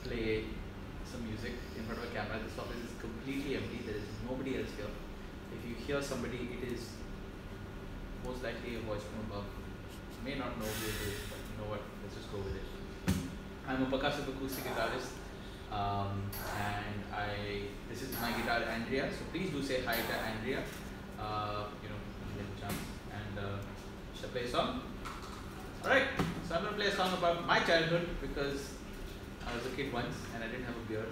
play some music in front of a camera. This office is completely empty. There is nobody else here. If you hear somebody, it is most likely a voice from above. May not know who it is, but you know what? Let's just go with it. I'm a percussive acoustic guitarist, and this is my guitar Andrea. So please do say hi to Andrea. When you get a chance. And should I play a song? All right. So I'm gonna play a song about my childhood because I was a kid once and I didn't have a beard.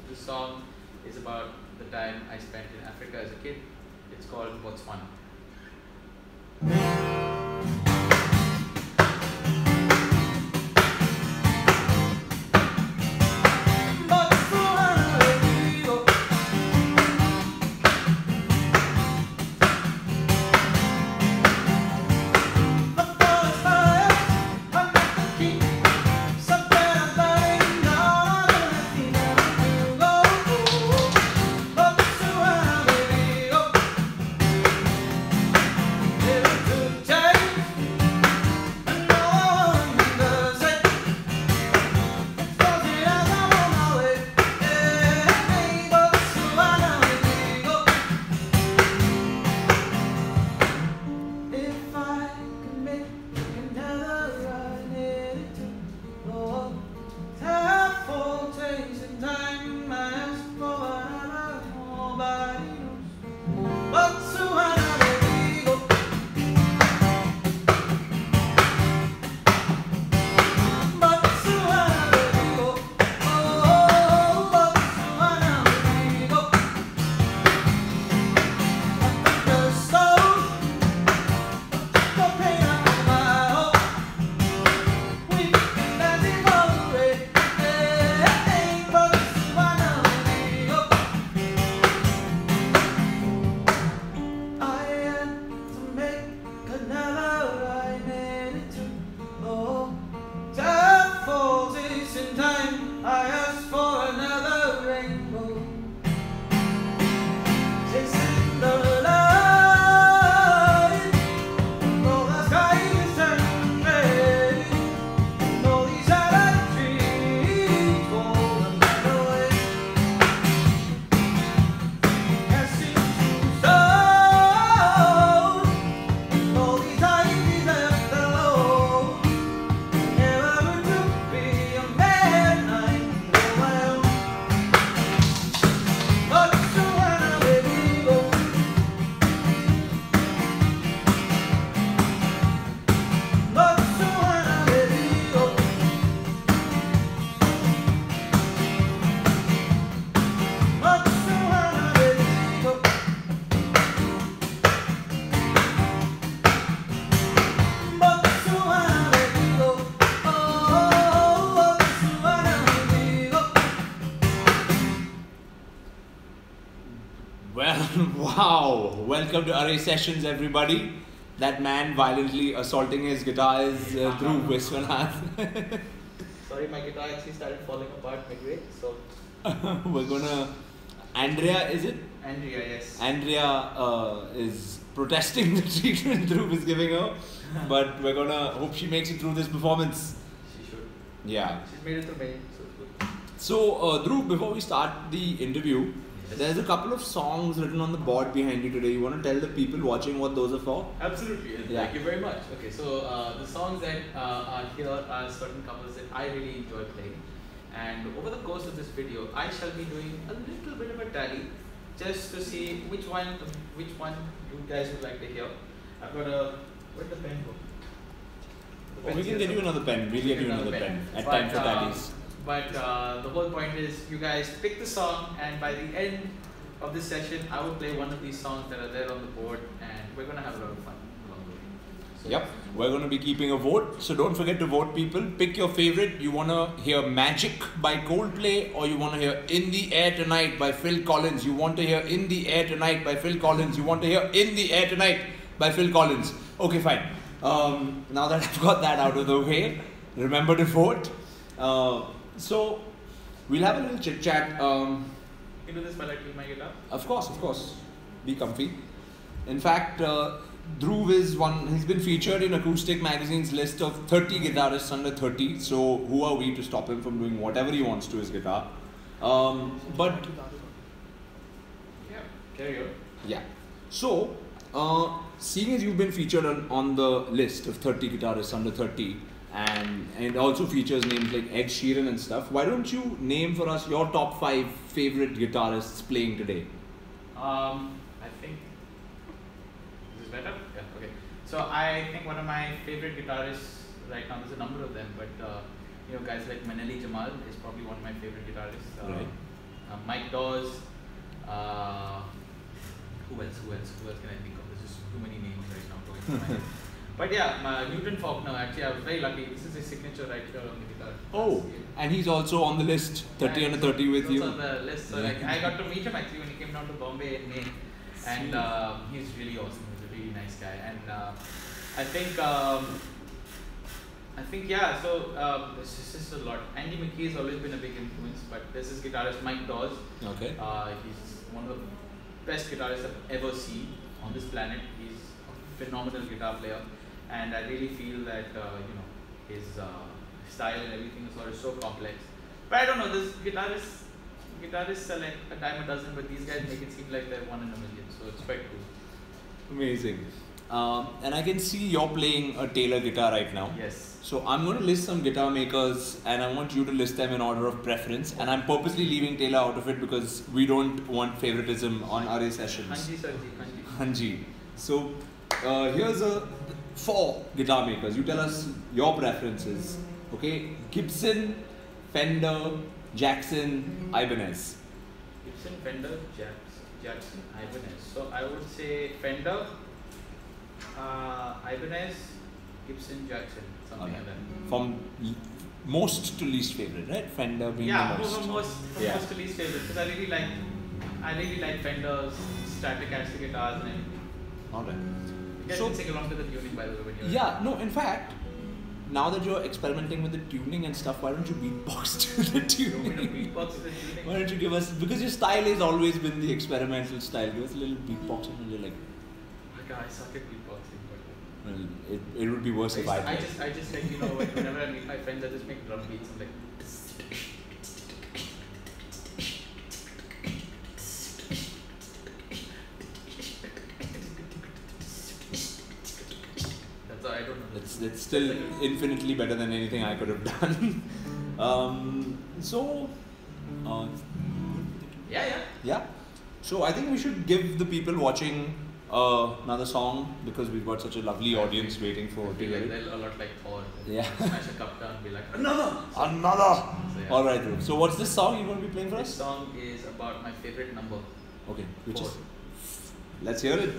This song is about the time I spent in Africa as a kid. It's called Viswanath. Wow! Welcome to Arre sessions, everybody. That man violently assaulting his guitar is Dhruv Viswanath. Sorry, my guitar actually started falling apart midway. So we're gonna. Andrea, is it? Andrea, yes. Andrea is protesting the treatment Dhruv is giving her, but we're gonna hope she makes it through this performance. She should. Yeah. She's made it through May, so it's good. So, Dhruv, before we start the interview, there's a couple of songs written on the board behind you today. You want to tell the people watching what those are for? Absolutely. Yeah. Thank you very much. Okay, so the songs that are here are certain covers that I really enjoy playing. And over the course of this video, I shall be doing a little bit of a tally just to see which one you guys would like to hear. I've got a... Where'd the pen go? We can get you another pen. We'll get you another pen at time for tallies. But the whole point is you guys pick the song, and by the end of this session, I will play one of these songs that are there on the board, and we're going to have a lot of fun along the way. So Yep, we're going to be keeping a vote, so don't forget to vote, people. Pick your favorite. You want to hear Magic by Coldplay, or you want to hear In the Air Tonight by Phil Collins. You want to hear In the Air Tonight by Phil Collins. You want to hear In the Air Tonight by Phil Collins. Okay, fine. Now that I've got that out of the way, remember to vote. So we'll have a little chit chat. you can do this while I play my guitar. Of course. Be comfy. In fact, Dhruv is one, he's been featured in Acoustic Magazine's list of 30 guitarists under 30. So who are we to stop him from doing whatever he wants to his guitar? But yeah, carry on. yeah. So, seeing as you've been featured on the list of 30 guitarists under 30, and it also features names like Ed Sheeran and stuff, why don't you name for us your top 5 favorite guitarists playing today? I think this is better. Yeah. Okay. So I think one of my favorite guitarists right now. There's a number of them, but you know, guys like Manali Jamal is probably one of my favorite guitarists. Right. Mike Dawes. Who else? Who else can I think of? There's just too many names right now going through my head. But yeah, Newton Faulkner. Actually, I was very lucky. This is his signature right here on the guitar. Oh, and he's also on the list, 30 under 30 with he's you. Also on the list. So Yeah. like, I got to meet him actually when he came down to Bombay in May, and he's really awesome. He's a really nice guy, and I think yeah. So this is a lot. Andy McKee has always been a big influence, but this is guitarist Mike Dawes. Okay. He's one of the best guitarists I've ever seen on this planet. He's a phenomenal guitar player, and I really feel that you know, his style and everything is sort of so complex. But I don't know. This guitarists are like a dime a dozen, but these guys make it seem like they're one in a million. So it's quite cool. Amazing. And I can see you're playing a Taylor guitar right now. Yes. So I'm going to list some guitar makers and I want you to list them in order of preference. And I'm purposely leaving Taylor out of it because we don't want favoritism on Arre sessions. Hanji Sarji, Hanji. Hanji. So here's 4 guitar makers. You tell us your preferences. Okay? Gibson, Fender, Jackson, Ibanez. Gibson, Fender, Jackson, Ibanez. So I would say Fender, Ibanez, Gibson, Jackson, something like that. From most to least favorite, right? Fender being Yeah, the most. from most to least favorite, because I really like Fender's Stratocaster guitars and everything. Alright. You guys So- can sing along to the tuning, by the way, when you're Yeah, no, in fact, now that you're experimenting with the tuning and stuff, why don't you beatbox to the You want me to tuning? beatbox to the tuning? Why don't you give us, because your style has always been the experimental style, give us a little beatboxing and you're like, Okay, I suck at beatboxing, but well, it would be worse if I I did. just like, you know, whenever I meet my friends, I just make drum beats. I'm like, that's all. I don't know. That's still infinitely better than anything I could have done. So, Yeah. yeah. So I think we should give the people watching another song because we've got such a lovely audience waiting for I to feel hear like it. they're a lot like Thor. Yeah. Smash a cup down and be like, another! Another! So, yeah. Alright, Dhruv. So what's this song you're going to be playing for This us? song is about my favorite number. Okay, which 4. is? Let's hear it.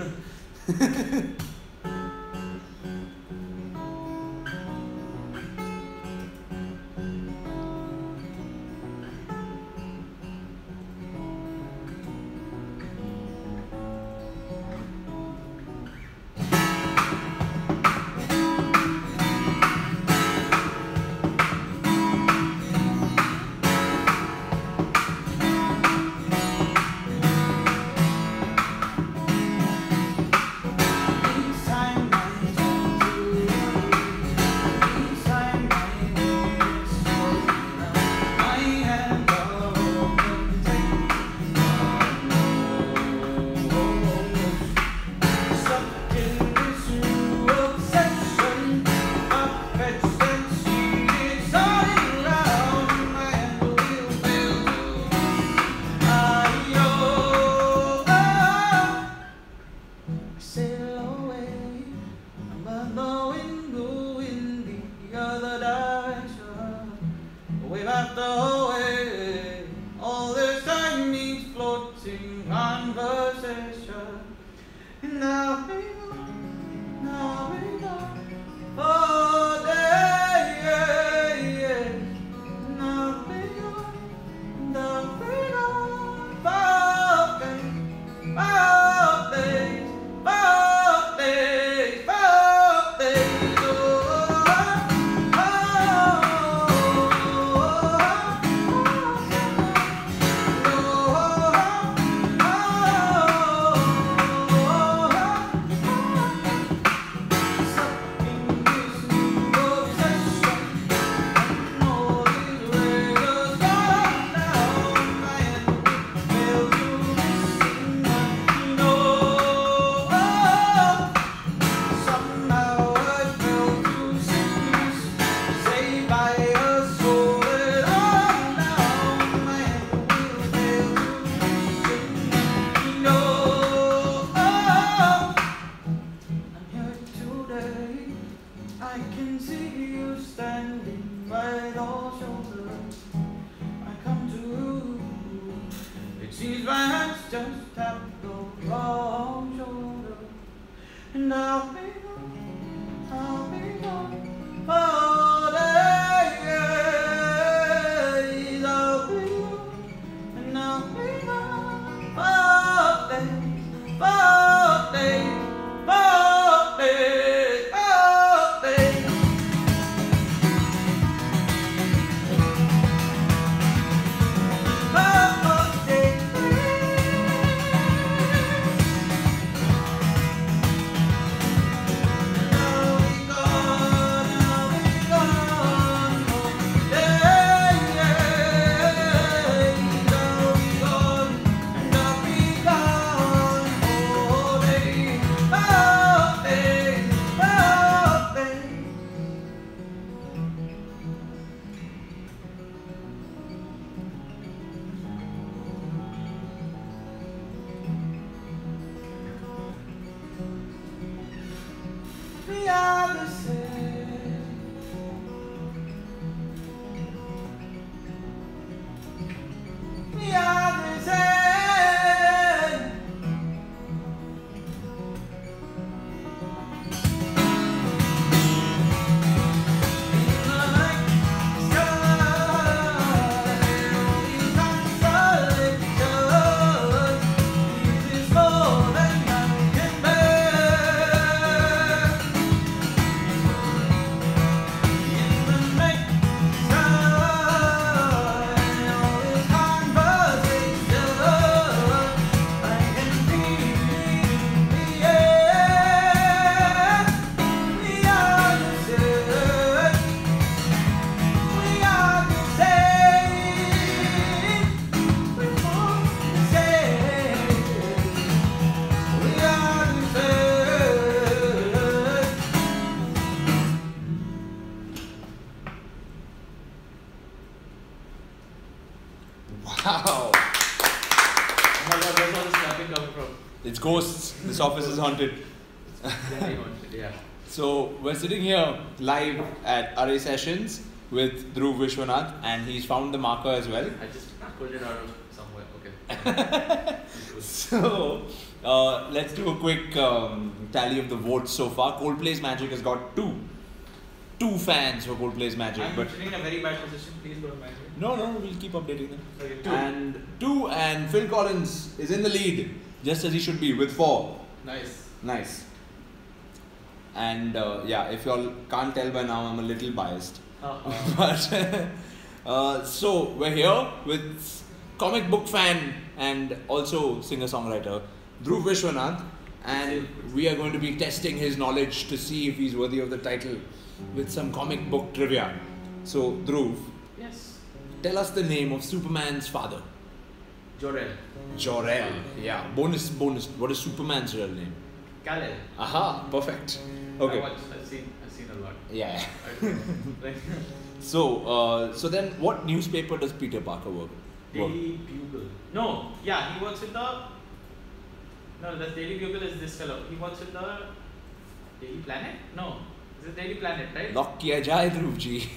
and I'll be gone for days. I'll be gone, and I'll be gone for days, for days, for days, for days. We are the same. We are the same. In the night sky, only consolation. This is more than I can bear. In the night sky, only conversation. I can feel in the air. We are the same. We are the same. We're both the same. We are the same. Wow. Oh my god, where's all this clapping coming from? It's ghosts. This office is haunted. Very haunted, yeah. So we're sitting here live at Arre sessions with Dhruv Viswanath, and he's found the marker as well. I just pulled it out of somewhere. Okay. So let's do a quick tally of the votes so far. Coldplay's Magic has got two fans for Coldplay's Magic, I'm but sitting in a very bad position. Please don't mind me. no, we'll keep updating them. Okay, And Phil Collins is in the lead, just as he should be, with 4. Nice. Nice. And yeah, if y'all can't tell by now, I'm a little biased. But so we're here with comic book fan and also singer-songwriter Dhruv Viswanath, and we are going to be testing his knowledge to see if he's worthy of the title with some comic book trivia. So Dhruv, Yes. tell us the name of Superman's father. Jor-El. Jor-El. Yeah. Bonus. What is Superman's real name? Kal-El. Aha. Perfect. Okay. I've seen a lot. Yeah. Like, So then, what newspaper does Peter Parker work? Daily Bugle. No, yeah, he works in the. No, the Daily Bugle is this fellow. He works in the Daily Planet? No. Is it Daily Planet, right? Lock kiya jaye, Dhruv ji.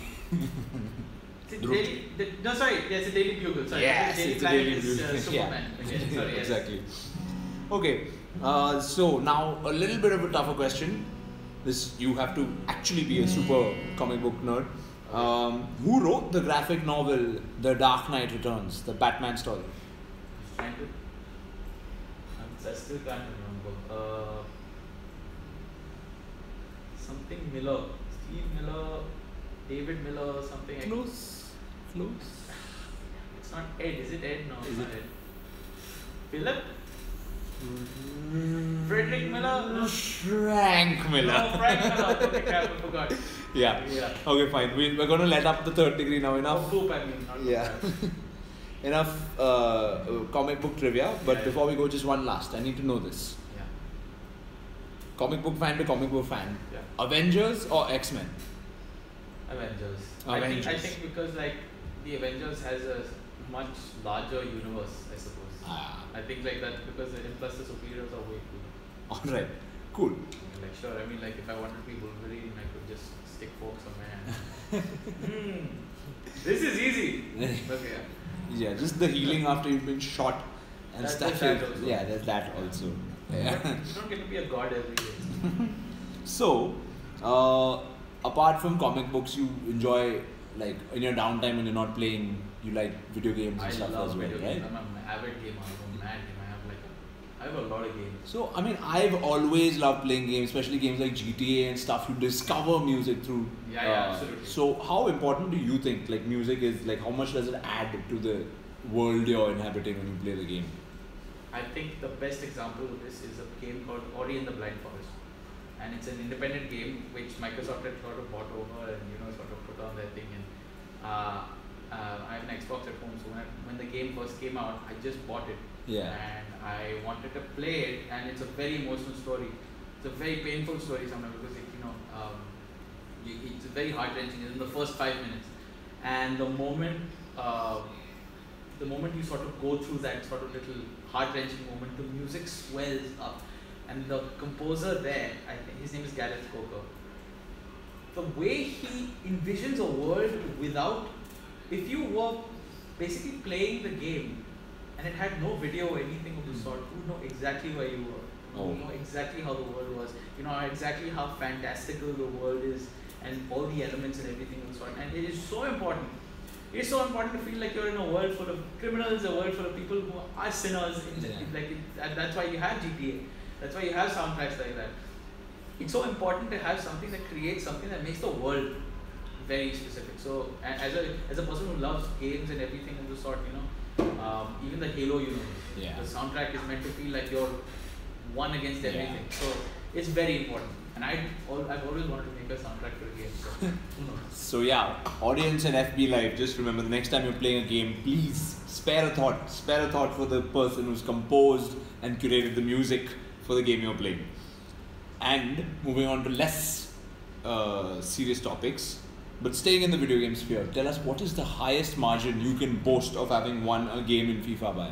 Is it no, sorry. Yes, it's Daily Bugle. Sorry. Yes, Daily it's a Planet Daily is Bugle. Superman. Okay, sorry, yes. Exactly. Okay. So now a little bit of a tougher question. This you have to actually be a super comic book nerd. Who wrote the graphic novel The Dark Knight Returns, the Batman story? I still can't remember. Something Miller. Steve Miller. David Miller. Something. Close. It's not Ed. Is it Ed? No, Is it's not it? Ed. Philip? Frederick Miller? No. Frank Miller. No, Frank Miller. Okay, crap, I forgot. Yeah. Okay, fine. We're going to let up the third degree now. Enough. Poop, I mean. Not Yeah. Enough comic book trivia. But before we go, just one last. I need to know this. Yeah. Comic book fan to comic book fan. Yeah. Avengers or X-Men? Avengers. Avengers. I think because like the Avengers has a much larger universe, I suppose. I think like that because plus the superheroes are way cooler. Alright. Cool. Like sure, I mean like if I wanted to be Wolverine, I could just stick forks on my hand. This is easy. Okay. Yeah, just the healing after you've been shot and There's stuff. that also. Yeah, there's that also. You don't get to be a god every day. So, apart from comic books, you enjoy, like, in your downtime when you're not playing, you like video games and I stuff love as well, video right? games. I'm an avid gamer. I'm a mad gamer. I have a lot of games. So, I mean, I've always loved playing games, especially games like GTA and stuff. You discover music through. Yeah, absolutely. So, how important do you think, like, music is, like, how much does it add to the world you're inhabiting when you play the game? I think the best example of this is a game called Arre in the Blind Forest. And it's an independent game which Microsoft had sort of bought over and, sort of put on their thing. And I have an Xbox at home, so when the game first came out, I just bought it. Yeah. And I wanted to play it, and it's a very emotional story. It's a very painful story sometimes because it's very heart-wrenching in the first 5 minutes. And the moment you sort of go through that sort of little heart-wrenching moment, the music swells up. And the composer there, I think his name is Gareth Coker. The way he envisions a world without, if you were basically playing the game and it had no video or anything of the sort, you would know exactly where you were. You would know exactly how the world was. You know exactly how fantastical the world is and all the elements and everything of the sort. And it is so important. It is so important to feel like you're in a world full of criminals, a world full of people who are sinners. And that's why you have GTA. That's why you have soundtracks like that. It's so important to have something that creates something that makes the world very specific. So, as a person who loves games and everything of the sort, even the Halo universe, the soundtrack is meant to feel like you're one against everything. So, it's very important. And I've always wanted to make a soundtrack for a game. So, who knows? So yeah, audience and FB Live, just remember the next time you're playing a game, please spare a thought for the person who's composed and curated the music for the game you're playing. And moving on to less serious topics, but staying in the video game sphere, tell us what is the highest margin you can boast of having won a game in FIFA by?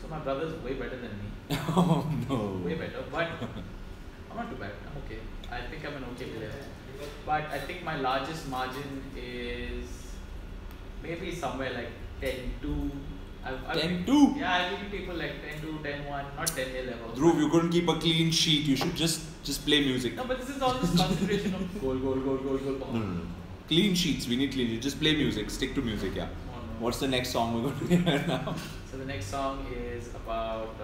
So my brother's way better than me. Oh no. Way better, but I'm not too bad. I'm okay. I think I'm an okay player. But I think my largest margin is maybe somewhere like 10-2. 10-2? Yeah, I've beaten people like 10-2, 10-1, not 10-0 level. Dhruv, you couldn't keep a clean sheet. You should just play music. No, but this is all this concentration of goal. No. Clean sheets. We need clean sheets. Just play music. Stick to music, yeah. Oh, no. What's the next song we're going to hear now? So the next song is about,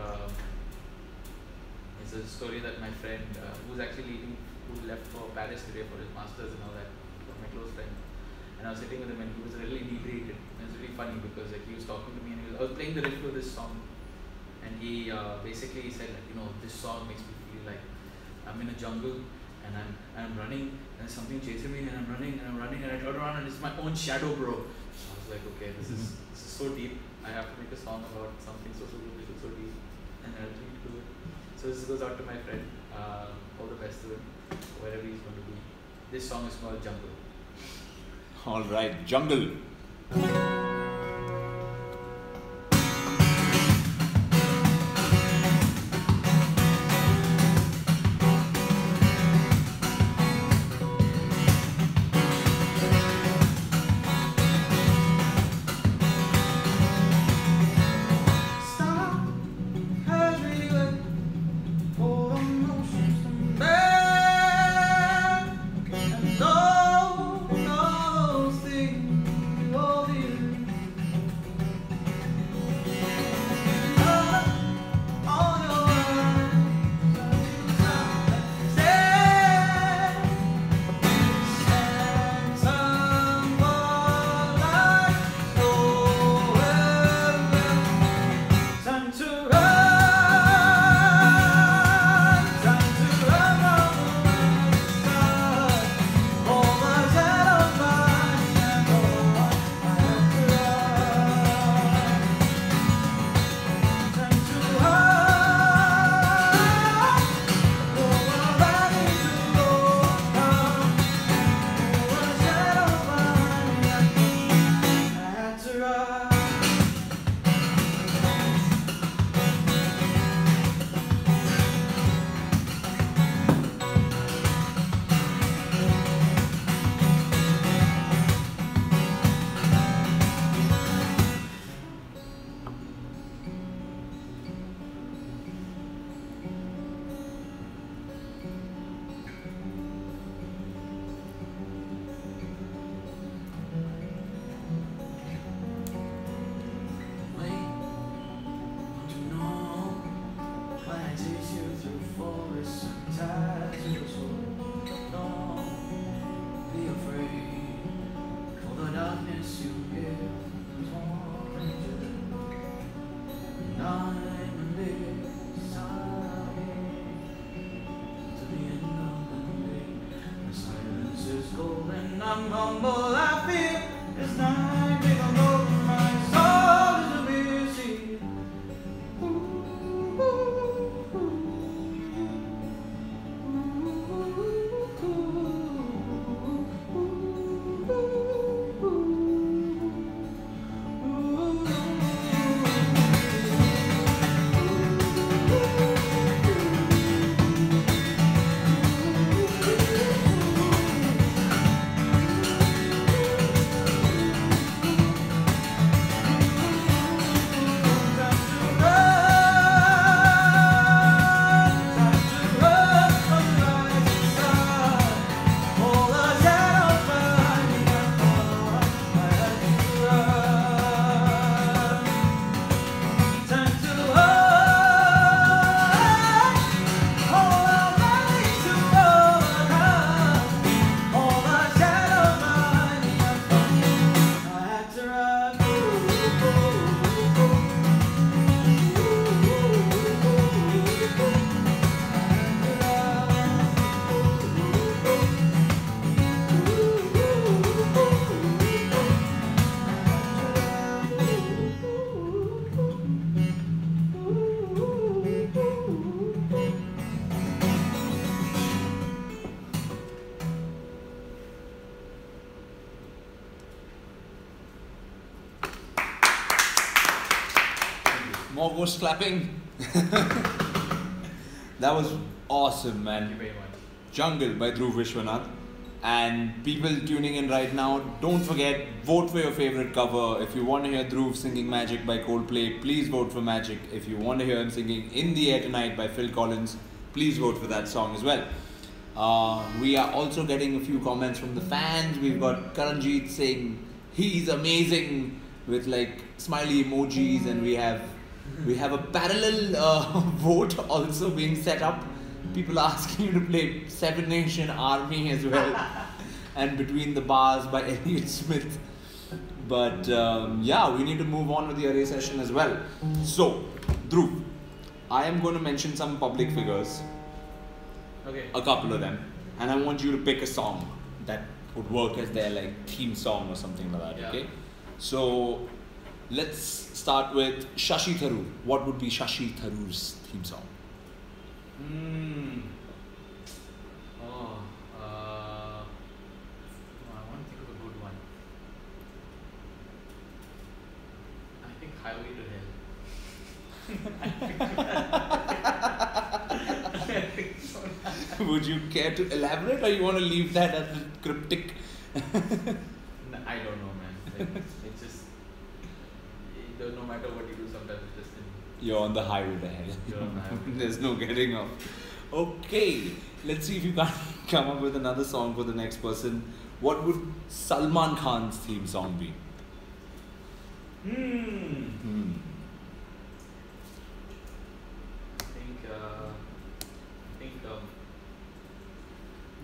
it's a story that my friend, who left for Paris today for his masters and all that, my close friend. And I was sitting with him and he was really inebriated. And it was really funny because he was talking to me and I was playing the riff of this song. And he basically said, this song makes me feel like I'm in a jungle and I'm running and there's something chasing me and I'm running and I turn around and it's my own shadow, bro. I was like, okay, this is so deep. I have to make a song about something so superficial, so deep, and I'll need to do it. So this goes out to my friend. All the best to him, wherever he's going to be. This song is called Jungle. All right, Jungle. Those things, all these mumble I feel this night take on over my soul is a busy. More ghost clapping. That was awesome, man. Thank you very much. Jungle by Dhruv Viswanath. And people tuning in right now, don't forget, vote for your favorite cover. If you want to hear Dhruv singing Magic by Coldplay, please vote for Magic. If you want to hear him singing In the Air Tonight by Phil Collins, please vote for that song as well. We are also getting a few comments from the fans. We've got Karanjit saying he's amazing with like smiley emojis, and we have a parallel vote also being set up. People asking you to play Seven Nation Army as well, and Between the Bars by Elliott Smith. But yeah, we need to move on with the Arre session as well. So, Dhruv, I am going to mention some public figures, Okay. a couple of them, and I want you to pick a song that would work as their like theme song or something like that. Yeah. Okay. So, let's start with Shashi Tharoor. What would be Shashi Tharoor's theme song? Oh, I want to think of a good one. I think Highway to Hell. I think so. Would you care to elaborate, or you want to leave that as cryptic? I don't know, man. Like, it's just no matter what you do, sometimes it's just You're on the highway to hell. You're on the highway. There's no getting off. Okay, let's see if you can come up with another song for the next person. What would Salman Khan's theme song be?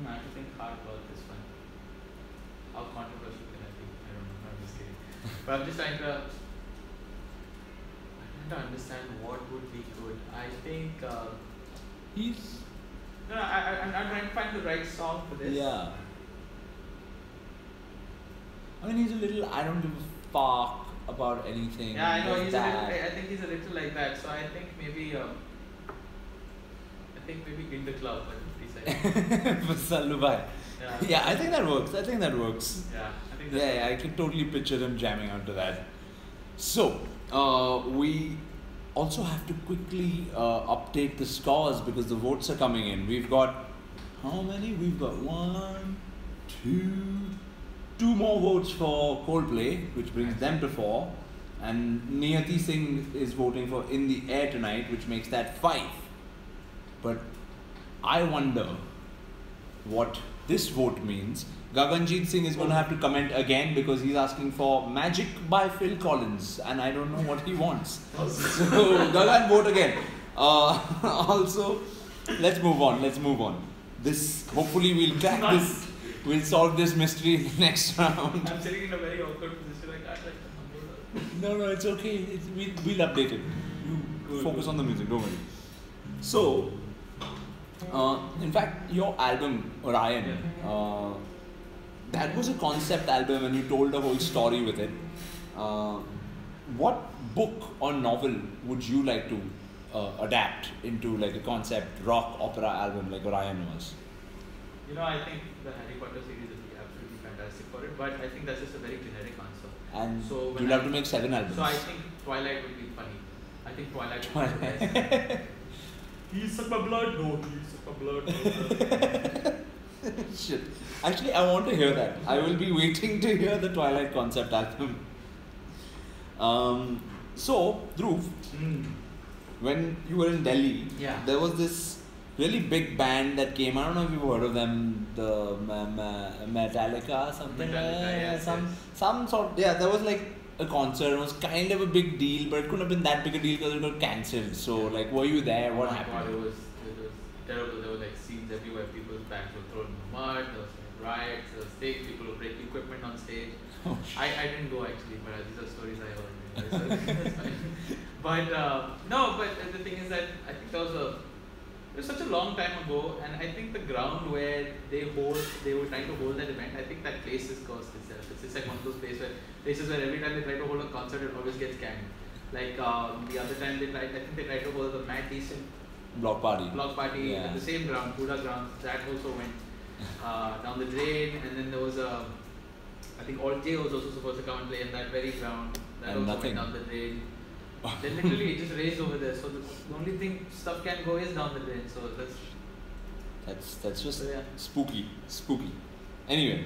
I have to think hard about this one. How controversial can I be? I don't know. I'm just kidding. But I'm just trying to understand what would be good. I think He's... I'm trying to find the right song for this. Yeah. I mean, he's a little, I don't give a fuck about anything. Yeah, I know. like He's that. I think he's a little like that. So I think maybe In the Club by 50 Cent. For Sallu Bhai. Yeah. Yeah, I think that works. Yeah, I think that's Yeah, I can totally picture him jamming out to that. So, we also have to quickly update the scores because the votes are coming in. We've got, how many? We've got two more votes for Coldplay, which brings them to 4. And Niyati Singh is voting for In the Air Tonight, which makes that 5. But I wonder what this vote means. Gaganjit Singh is going to have to comment again because he's asking for Magic by Phil Collins, and I don't know what he wants. So Gagan, vote again. Also, let's move on. This, hopefully we'll crack this, we'll solve this mystery in the next round. I'm sitting in a very awkward position. I can't like No, it's okay. We'll update it. You focus on the music, don't worry. So, in fact, your album, Orion, that was a concept album and you told a whole story with it. What book or novel would you like to adapt into like a concept rock opera album like Orion was? I think the Harry Potter series would be absolutely fantastic for it, but I think that's just a very generic answer. And so you'll have to make 7 albums. So I think Twilight would be funny. I think Twilight would be the best. He sucked my blood. No, he sucked my blood. No. Shit. Actually, I want to hear that. I will be waiting to hear the Twilight concept album. So, Dhruv, when you were in Delhi, there was this really big band that came. I don't know if you've heard of them, the Metallica, something. Some sort. Yeah, there was like a concert. It was kind of a big deal, but it couldn't have been that big a deal because it got cancelled. So, like, were you there? What happened? God, it was terrible. There were like scenes everywhere. People's bags were thrown in the mud. There was like riots. There was stage. People were breaking equipment on stage. Oh, I didn't go actually, but these are stories I heard. So that's fine. But no, but the thing is that I think it was such a long time ago, and I think the ground where they were trying to hold that event, I think that place is cursed itself. It's just like one of those places where every time they try to hold a concert, it always gets canned. Like the other time I think they tried to hold the Matt Decent block party at the same ground, Buddha ground. That also went down the drain, and then there was I think Alt J was also supposed to come and play in that very ground. That and also nothing. went down the drain. Then literally it just raised over there. So the only thing stuff can go is down the drain. So that's just spooky. Anyway,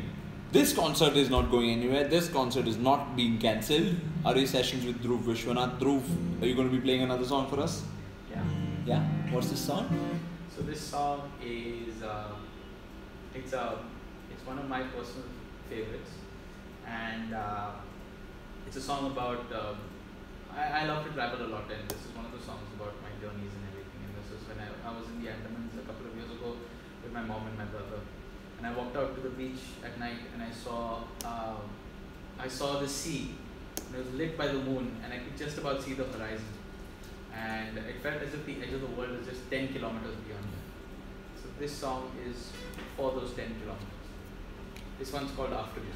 this concert is not going anywhere. This concert is not being cancelled. Arre sessions with Dhruv Viswanath. Dhruv, are you going to be playing another song for us? Yeah. Yeah. What's this song? So this song is it's one of my personal favorites, and it's a song about. I love to travel a lot, and this is one of the songs about my journeys and everything. And this is when I was in the Andamans a couple of years ago with my mom and my brother, and I walked out to the beach at night, and I saw the sea, and it was lit by the moon, and I could just about see the horizon, and it felt as if the edge of the world was just 10 kilometers beyond me. So this song is for those 10 kilometers. This one's called After You.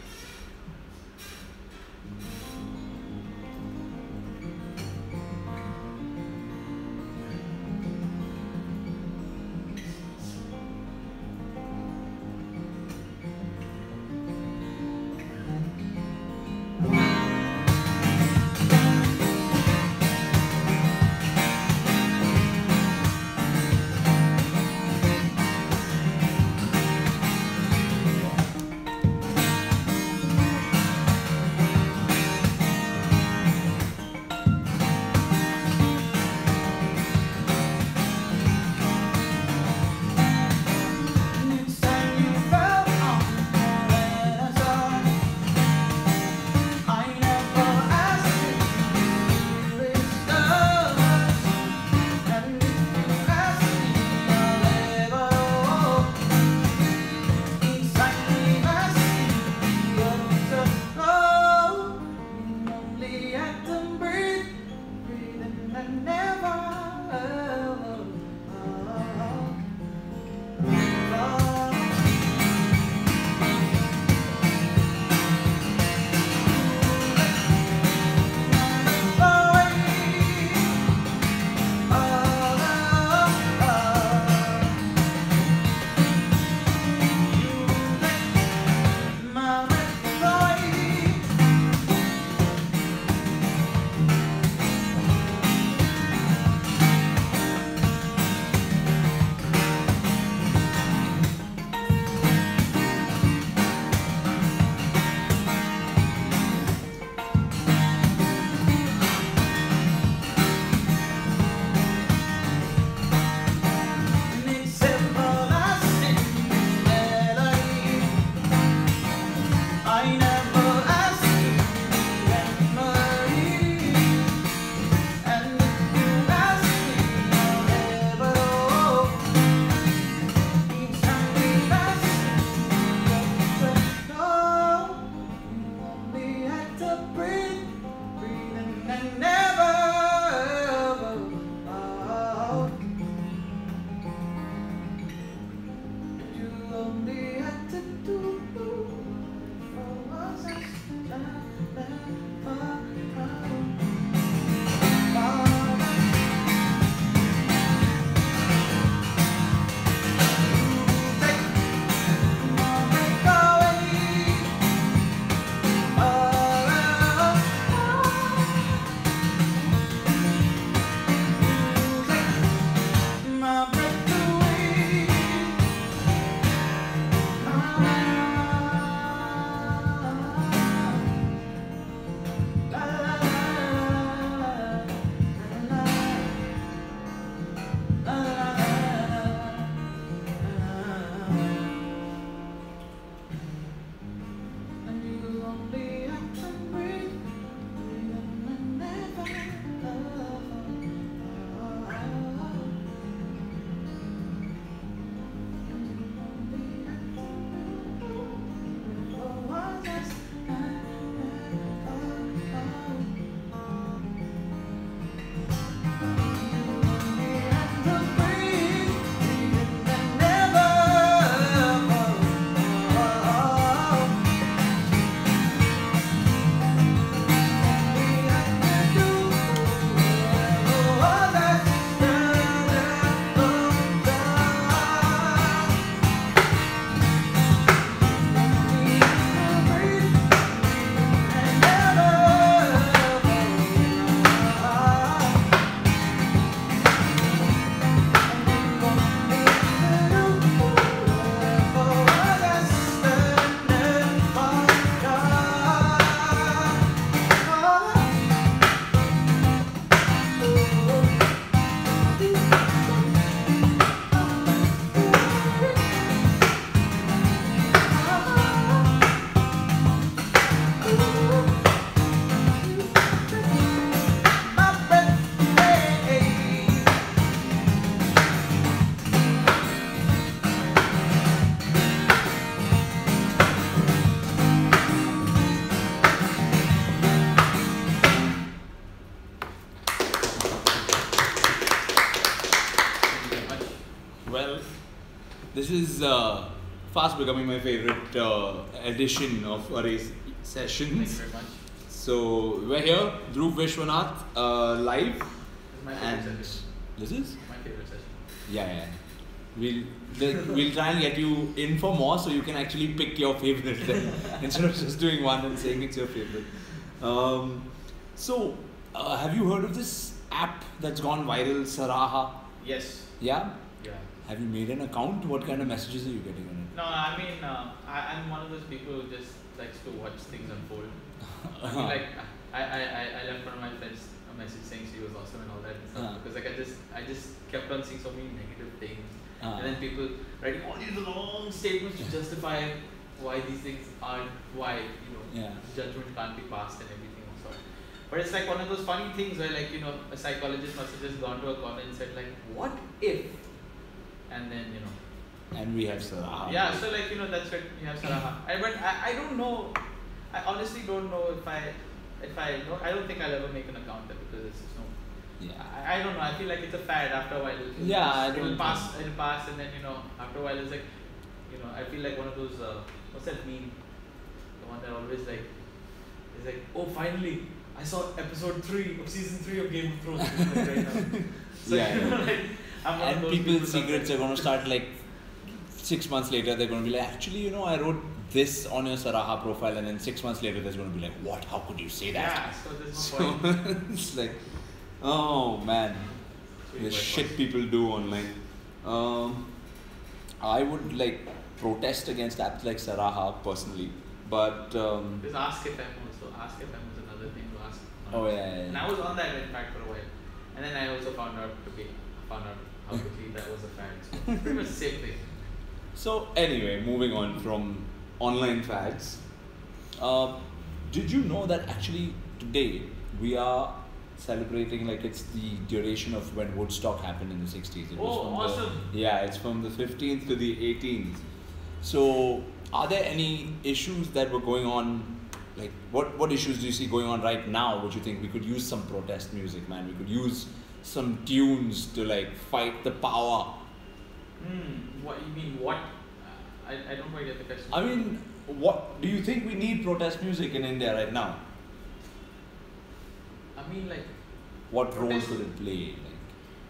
This is fast becoming my favorite edition of Arre Thank you sessions. very much. So we're here, Dhruv Viswanath, live. This is my favorite And session. this is? My favorite session. Yeah. We'll try and get you in for more so you can actually pick your favorite instead of just doing one and saying it's your favorite. So, have you heard of this app that's gone viral, Saraha? Yes. Yeah? Yeah. Have you made an account? What kind of messages are you getting on it? No, I mean, I'm one of those people who just likes to watch things unfold. I mean, like, I left one of my friends a message saying she was awesome and all that and stuff because like I just kept on seeing so many negative things and then people writing all these long statements to justify why these things aren't, why, judgment can't be passed and everything and so on. But it's like one of those funny things where like, a psychologist must have just gone to a corner and said like, what if? And then, And we have Saraha. yeah, so like, that's what you have Saraha. But I don't know, I honestly don't know if I know, I don't think I'll ever make an account there because it's just no. Yeah. I don't know, I feel like it's a fad after a while. It'll pass and then, after a while it's like, I feel like one of those, what's that meme? The one that always like, is like, oh finally, I saw episode 3 of season 3 of Game of Thrones. Like right now. So, like, I'm one of And those people's people secrets are going to start like 6 months later, they're going to be like, actually, I wrote this on your Saraha profile, and then 6 months later, there's going to be like, what? How could you say that? Yeah, so there's no point. It's like, oh man, the shit people do online. I would like protest against apps like Saraha personally, but There's Ask FM also. Ask FM was another thing to ask. oh yeah. And I was on that in fact for a while, and then I also found out how quickly that was a fad. So pretty much the same thing. So anyway, moving on from online fads, did you know that actually today we are celebrating like it's the duration of when Woodstock happened in the 60s. It was from awesome! It's from the 15th to the 18th. So are there any issues that were going on? Like what issues do you see going on right now which you think we could use some protest music, man? We could use some tunes to like fight the power. What you mean? What? I don't quite get the question. I mean, what do you think we need protest music in India right now? I mean, like. What role could it play?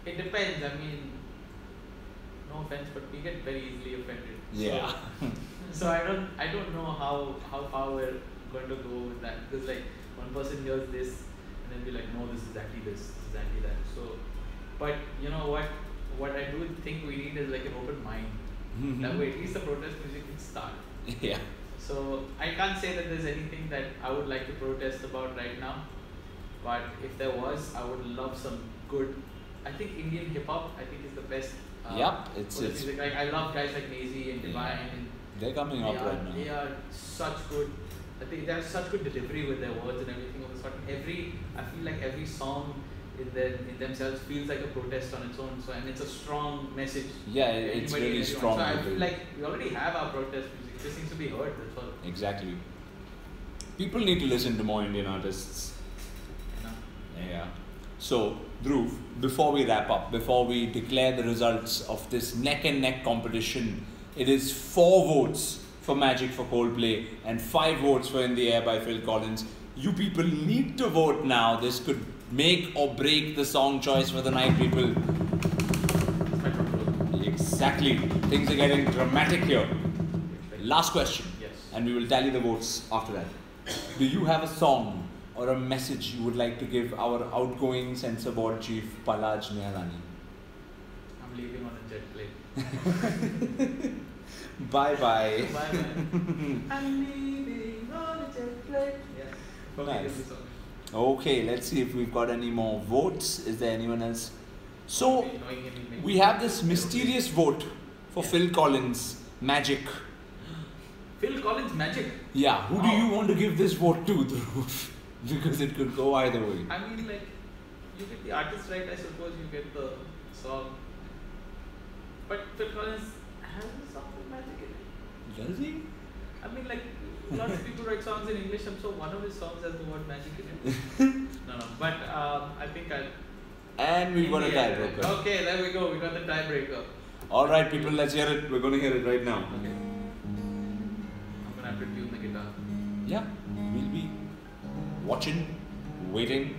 It depends. I mean, no offense, but we get very easily offended. Yeah. So I don't know how far we're going to go with that because like one person hears this and then be like, no, this is exactly that. So, but you know what I do think we need is like an open mind. That way at least the protest music can start. Yeah. So I can't say that there's anything that I would like to protest about right now. But if there was, I would love some good. I think Indian hip hop. I think is the best. It's music. Like I love guys like Nazy and Divine. And they're coming up right now. They are such good. I think they have such good delivery with their words and everything of a sort. I feel like every song in themselves feels like a protest on its own. So and it's a strong message. Yeah, it's really strong. So I feel like we already have our protest music. It just needs to be heard. That's all. Exactly. People need to listen to more Indian artists. Yeah. So, Dhruv, before we wrap up, before we declare the results of this neck and neck competition, it is 4 votes for Magic for Coldplay and 5 votes for In the Air by Phil Collins. You people need to vote now. This could make or break the song choice for the night, people. Exactly. Things are getting dramatic here. Last question. Yes. And we will tally the votes after that. Do you have a song or a message you would like to give our outgoing censor board chief, Palaj Nihalani? I'm leaving on a jet plane. Bye-bye. Bye-bye. I'm leaving on a jet plane. Yeah. Nice. Okay, let's see if we've got any more votes. Is there anyone else? So, we have this mysterious vote for Phil Collins, Magic. Phil Collins, Magic? Yeah, who do you want to give this vote to, Dhruv? Because it could go either way. I mean, like, you get the artist right, I suppose you get the song. But Phil Collins has a song with Magic in it. Does he? I mean, like, lots of people write songs in English, I'm sure one of his songs has the word magic in it. No, but I think I'll. And we've got a tiebreaker. Okay, there we go, we got the tiebreaker. All right, people, let's hear it. We're going to hear it right now. Okay. I'm gonna have to tune the guitar. Yeah, we'll be watching, waiting.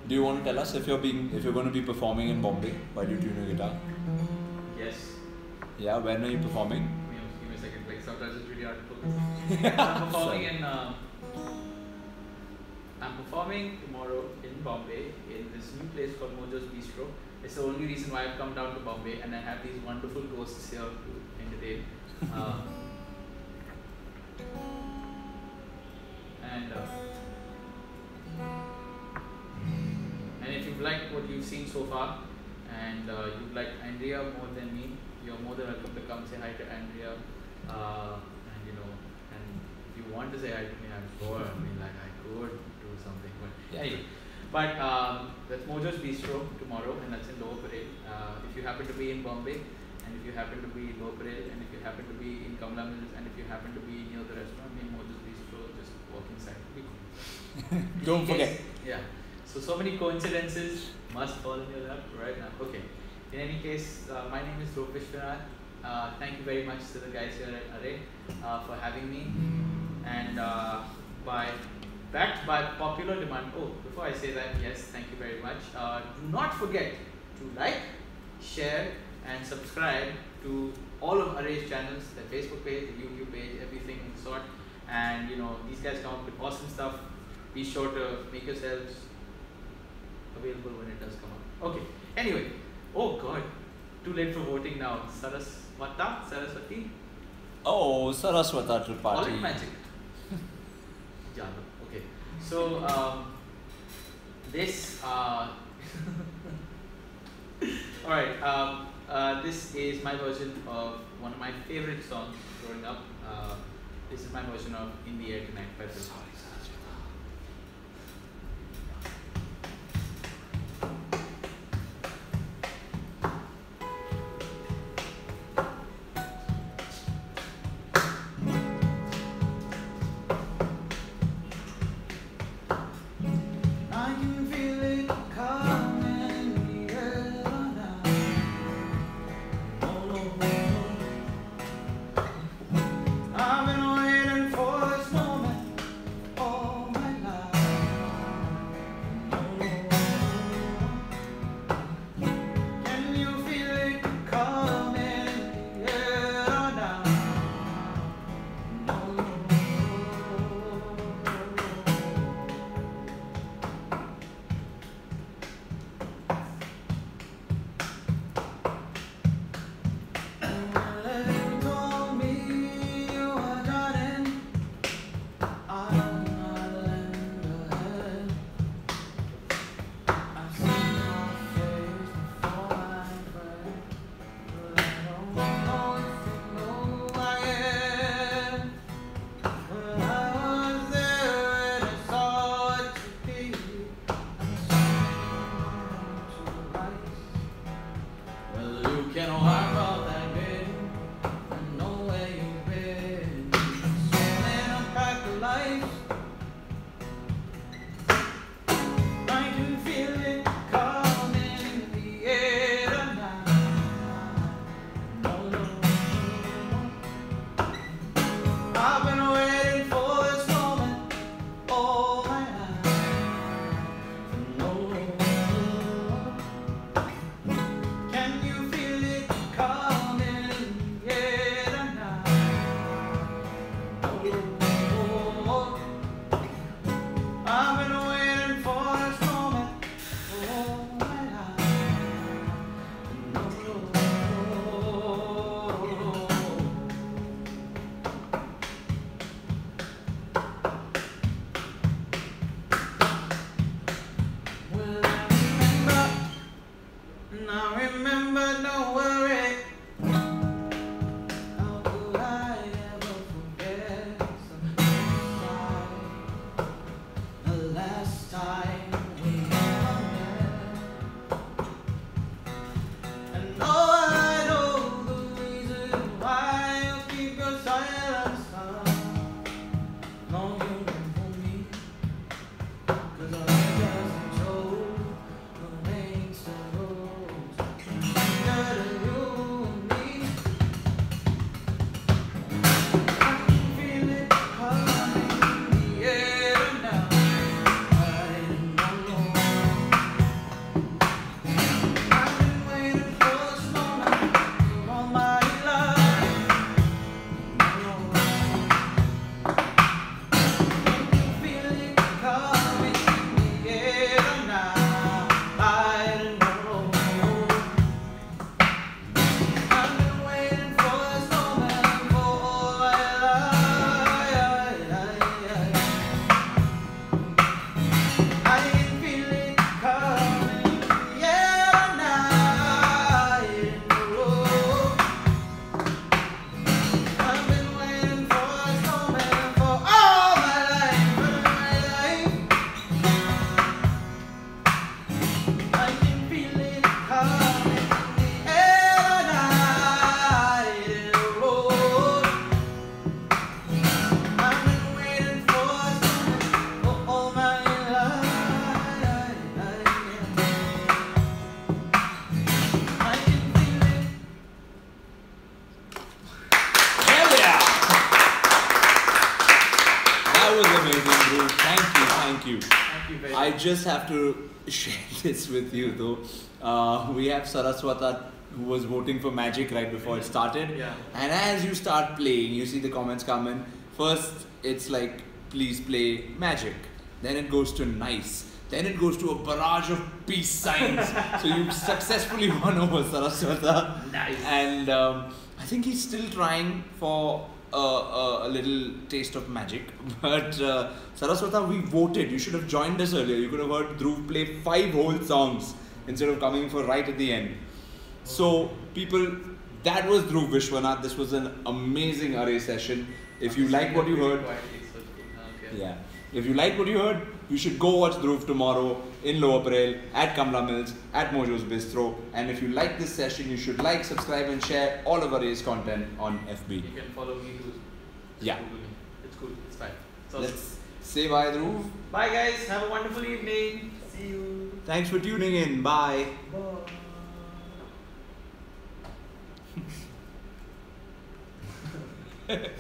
Do you want to tell us if you're going to be performing in Bombay while you tune your guitar? Yes. Yeah, when are you performing? Give me a second. Like sometimes it's really hard to focus. I'm performing tomorrow in Bombay in this new place called Mojo's Bistro. It's the only reason why I've come down to Bombay, and I have these wonderful ghosts here to entertain. And if you've liked what you've seen so far, and you've liked Andrea more than me, you're more than welcome to come say hi to Andrea. And if you want to say hi to me, I'm sure. I mean, like I could do something, but anyway. But that's Mojo's Bistro tomorrow, and that's in Lower Parel. If you happen to be in Bombay, and if you happen to be in Lower Parel, and if you happen to be in Kamla Mills, and if you happen to be near the restaurant named Mojo's Bistro, just walk inside. Be cool. Don't forget. Yeah. So many coincidences must fall in your lap right now. Okay. In any case, my name is Dhruv Viswanath. Thank you very much to the guys here at Arre for having me. And backed by popular demand. Oh, before I say that, yes, thank you very much. Do not forget to like, share, and subscribe to all of Arre's channels, the Facebook page, the YouTube page, everything in sort. And these guys come up with awesome stuff. Be sure to make yourselves available when it does come up. Okay. Anyway. Oh God. Too late for voting now. Saraswati. Oh, Saraswata Tripathi. Call it magic. Okay. So this. All right. This is my version of one of my favorite songs growing up. This is my version of "In the Air Tonight" by Dhruv. you very I much. just have to share this with you though. We have Saraswata who was voting for Magic right before it started. Yeah. And as you start playing, you see the comments come in. First, it's like, please play Magic. Then it goes to nice. Then it goes to a barrage of peace signs. So you successfully won over Saraswata. Nice. And I think he's still trying for a little taste of magic. But Saraswata, we voted. You should have joined us earlier. You could have heard Dhruv play 5 whole songs instead of coming for right at the end. So people, that was Dhruv Viswanath. This was an amazing Arre session. If you like what you heard, yeah. If you like what you heard, you should go watch Dhruv tomorrow in Lower Parel, at Kamla Mills, at Mojo's Bistro. And if you like this session, you should like, subscribe and share all of Arre's content on FB. You can follow me too. Yeah. It's cool. It's fine. So Let's say bye, Dhruv. bye guys. Have a wonderful evening. See you. Thanks for tuning in. Bye. Bye.